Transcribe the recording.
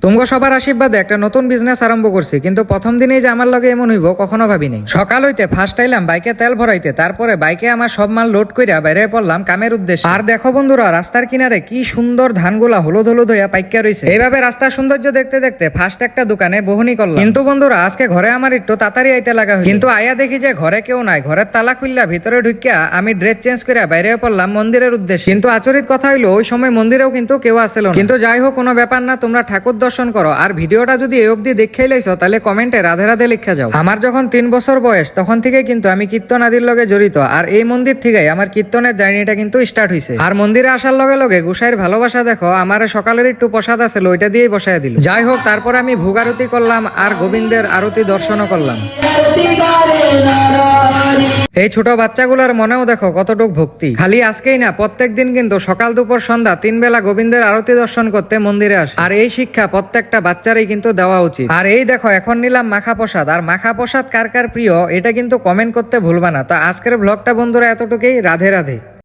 তোমগো সবার আশীর্বাদে একটা নতুন বিজনেস আরম্ভ করছি, কিন্তু প্রথম দিনেই যে আমার লগে এমন হইব কখনো ভাবিনি। সকাল হইতে ফার্স্ট আইলাম বাইকে তেল ভরাইতে, তারপরে বাইকে আমার সব মাল লোড কইরা বাইরে পড়লাম কামের উদ্দেশ্যে। আর দেখো বন্ধুরা, রাস্তার কিনারে কি সুন্দর ধানগুলা হলুদ হলুদ হইয়া পাইকা রইছে। এইভাবে রাস্তার সৌন্দর্য দেখতে দেখতে ফার্স্ট একটা দোকানে বহনি করলাম। কিন্তু বন্ধুরা, আজকে ঘরে আমার একটু তাড়াতাড়ি আইতে লাগা হইল। কিন্তু আয়া দেখি যে ঘরে কেউ নাই। ঘরের তালা খুললা ভিতরে ঢুকিয়া আমি ড্রেস চেঞ্জ করে বাইরে পড়লাম মন্দিরের উদ্দেশ্যে। কিন্তু আচরিত কথা হইলো, ওই সময় মন্দিরেও কিন্তু কেউ আসছিল না। কিন্তু যাই হোক, কোনো ব্যাপার না, তোমরা ঠাকুর দর্শন করো। আর ভিডিওটা যদি এই অবধি দেখেই লাইছো তাহলে কমেন্টে রাধে রাধে লিখা যাও। আমার যখন 3 বছর বয়স তখন থেকে কিন্তু আমি কীর্তন আদির লগে জড়িত। আর এই মন্দির থেকেই আমার কীর্তনের জার্নিটা কিন্তু স্টার্ট হইছে। আর মন্দিরে আসার লগে লগে গুসাইয়ের ভালোবাসা দেখো, আমার সকালের একটু প্রসাদ আছে, ওইটা দিয়েই বসায় দিল। যাই হোক, তারপর আমি ভোগ আরতি করলাম আর গোবিন্দের আরতি দর্শনও করলাম। এই ছোট বাচ্চাগুলোর মনেও দেখো কতটুক ভক্তি। খালি আজকেই না, প্রত্যেক দিন কিন্তু সকাল দুপুর সন্ধ্যা 3 বেলা গোবিন্দের আরতি দর্শন করতে মন্দিরে আসে। আর এই শিক্ষা প্রত্যেকটা বাচ্চারই কিন্তু দেওয়া উচিত। আর এই দেখো, এখন নিলাম মাখা প্রসাদ। আর মাখা প্রসাদ কার কার প্রিয় এটা কিন্তু কমেন্ট করতে ভুলবা না। তো আজকের ব্লগটা বন্ধুরা এতটুকুই। রাধে রাধে।